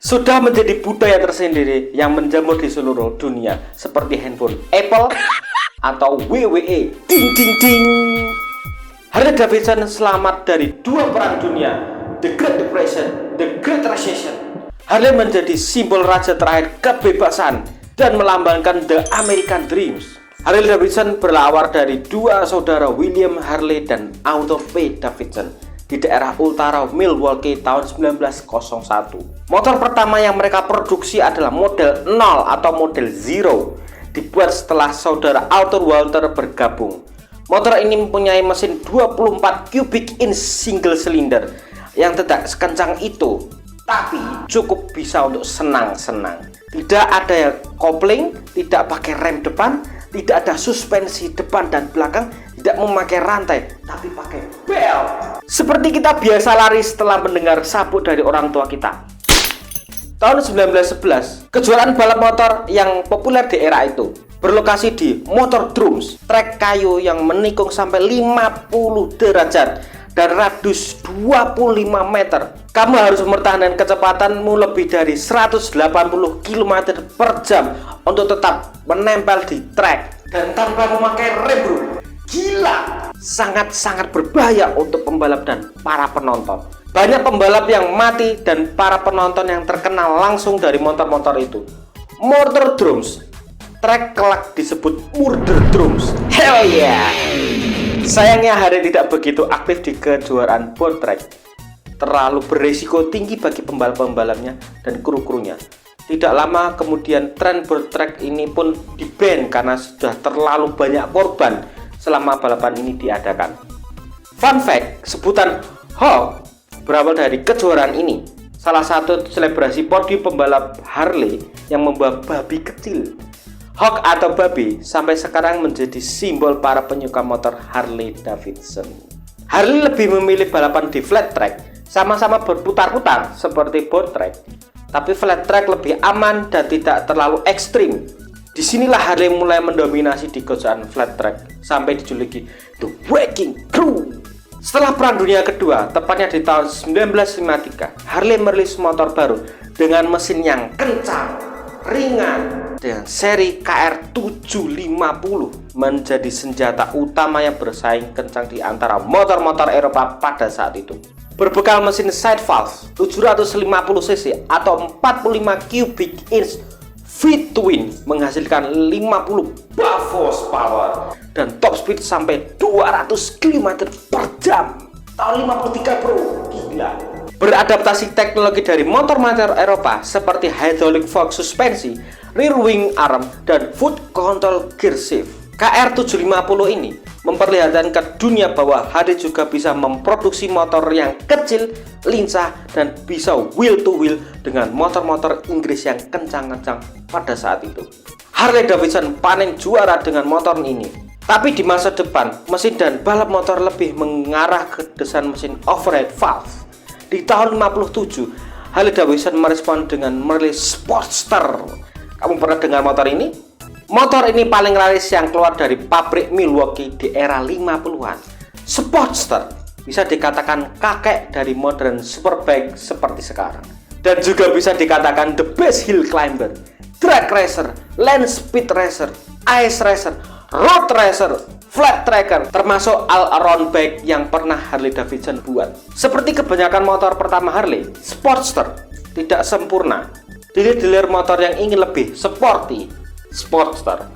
Sudah menjadi budaya tersendiri yang menjamur di seluruh dunia, seperti handphone Apple atau WWE. Ding ding ding. Harley Davidson selamat dari dua perang dunia, The Great Depression, The Great Recession. Harley menjadi simbol raja terakhir kebebasan dan melambangkan The American Dreams. Harley Davidson berawal dari dua saudara William Harley dan Arthur P. Davidson di daerah utara Milwaukee tahun 1901. Motor pertama yang mereka produksi adalah model 0 atau model 0, dibuat setelah saudara Arthur Walter bergabung. Motor ini mempunyai mesin 24 cubic inch single cylinder yang tidak sekencang itu, tapi cukup bisa untuk senang-senang. Tidak ada kopling, tidak pakai rem depan, tidak ada suspensi depan dan belakang, tidak memakai rantai, tapi pakai bel. Seperti kita biasa lari setelah mendengar sabuk dari orang tua kita. Tahun 1911, kejuaraan balap motor yang populer di era itu berlokasi di Motordromes, trek kayu yang menikung sampai 50 derajat dan radius 25 meter. Kamu harus mempertahankan kecepatanmu lebih dari 180 km per jam untuk tetap menempel di trek dan tanpa memakai rem, bro. Gila, sangat-sangat berbahaya untuk pembalap dan para penonton. Banyak pembalap yang mati dan para penonton yang terkenal langsung dari motor-motor itu. Motordromes, trek kelak disebut Murderdromes. Hell yeah. Sayangnya Harley tidak begitu aktif di kejuaraan board track. Terlalu berisiko tinggi bagi pembalap-pembalapnya dan kru-krunya. Tidak lama kemudian tren board track ini pun di-ban karena sudah terlalu banyak korban selama balapan ini diadakan. Fun fact, sebutan Hawk berawal dari kejuaraan ini. Salah satu selebrasi podium pembalap Harley yang membawa babi kecil. Hawk atau babi sampai sekarang menjadi simbol para penyuka motor Harley Davidson. Harley lebih memilih balapan di flat track, sama-sama berputar-putar seperti board track, tapi flat track lebih aman dan tidak terlalu ekstrim. Disinilah Harley mulai mendominasi di kejuaraan flat track sampai dijuluki The Wrecking Crew. Setelah Perang Dunia Kedua, tepatnya di tahun 1953, Harley merilis motor baru dengan mesin yang kencang, ringan, dengan seri KR750 menjadi senjata utama yang bersaing kencang di antara motor-motor Eropa pada saat itu. Berbekal mesin side valve 750cc atau 45 cubic inch V-twin menghasilkan 50 buff horsepower dan top speed sampai 200 km per jam. Tahun 53, bro, gila. Beradaptasi teknologi dari motor-motor Eropa seperti hydraulic fork suspensi, rear wing arm, dan foot control gear shift. KR750 ini memperlihatkan ke dunia bahwa Harley juga bisa memproduksi motor yang kecil, lincah, dan bisa wheel to wheel dengan motor-motor Inggris yang kencang-kencang pada saat itu. Harley Davidson panen juara dengan motor ini. Tapi di masa depan, mesin dan balap motor lebih mengarah ke desain mesin overhead valve. Di tahun 57, Harley Davidson merespon dengan merilis Sportster. Kamu pernah dengar motor ini? Motor ini paling laris yang keluar dari pabrik Milwaukee di era 50-an. Sportster bisa dikatakan kakek dari modern superbike seperti sekarang. Dan juga bisa dikatakan the best hill climber, drag racer, land speed racer, ice racer, road racer, flat tracker, termasuk all-around bike yang pernah Harley Davidson buat. Seperti kebanyakan motor pertama Harley, Sportster tidak sempurna. Dealer-dealer motor yang ingin lebih sporty, Sportster.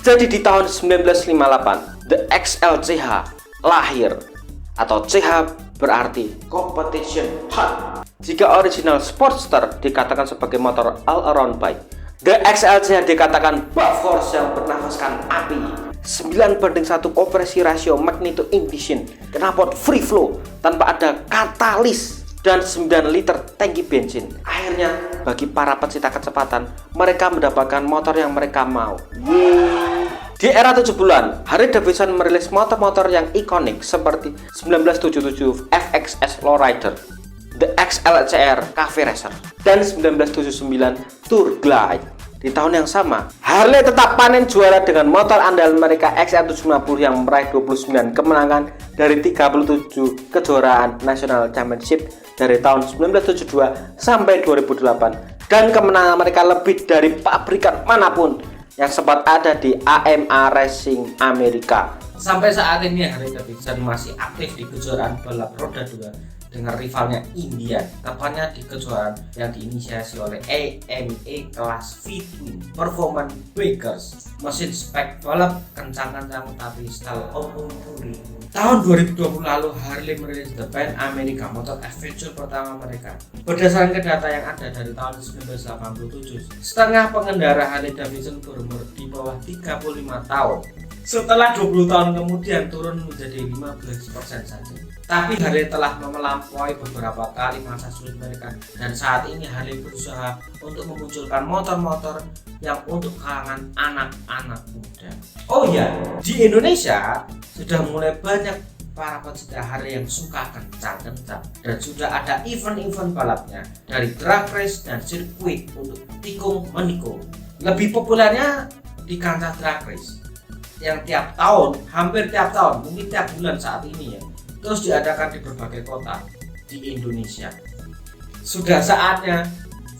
Jadi di tahun 1958, The XLCH lahir, atau CH berarti Competition Hot. Jika original Sportster dikatakan sebagai motor all-around bike, The XLCH dikatakan buff force yang bernafaskan api. 9:1 kompresi rasio magneto ignition, knalpot free flow tanpa ada katalis, dan 9 liter tangki bensin. Akhirnya bagi para pecinta kecepatan, mereka mendapatkan motor yang mereka mau. Di era 70-an, Harley Davidson merilis motor-motor yang ikonik seperti 1977 FXS Lowrider, The XLCR Cafe Racer, dan 1979 Tour Glide. Di tahun yang sama, Harley tetap panen juara dengan motor andalan mereka XR750 yang meraih 29 kemenangan dari 37 kejuaraan National Championship dari tahun 1972 sampai 2008, dan kemenangan mereka lebih dari pabrikan manapun yang sempat ada di AMA Racing Amerika. Sampai saat ini Harley Davidson masih aktif di kejuaraan balap roda 2 dengan rivalnya India, tepatnya di kejuaraan yang diinisiasi oleh AMA kelas V-Twin Performance Breakers, mesin spek balap kencang-kencang tapi style open touring. Tahun 2020 lalu Harley merilis The Pan America Motor Adventure pertama mereka. Berdasarkan data yang ada dari tahun 1987, setengah pengendara Harley Davidson berumur di bawah 35 tahun. Setelah 20 tahun kemudian turun menjadi 15% saja. Tapi Harley telah melampaui beberapa kali masa sulit mereka, dan saat ini Harley berusaha untuk memunculkan motor-motor yang untuk kalangan anak-anak muda. Oh ya, di Indonesia sudah mulai banyak para pecinta Harley yang suka kencang-kencang, dan sudah ada event-event balapnya dari drag race dan sirkuit untuk tikung menikung. Lebih populernya di kancah drag race yang tiap tahun, hampir tiap tahun, mungkin tiap bulan saat ini ya, terus diadakan di berbagai kota di Indonesia. Sudah saatnya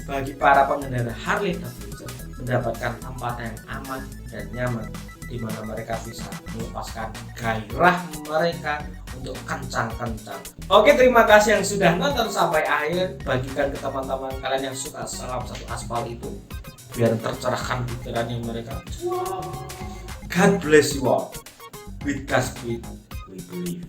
bagi para pengendara Harley Davidson mendapatkan tempat yang aman dan nyaman di mana mereka bisa melepaskan gairah mereka untuk kencang-kencang. Oke, terima kasih yang sudah nonton sampai akhir. Bagikan ke teman-teman kalian yang suka salam satu aspal itu biar tercerahkan pikirannya mereka. God bless you all. With Godspeed, we believe.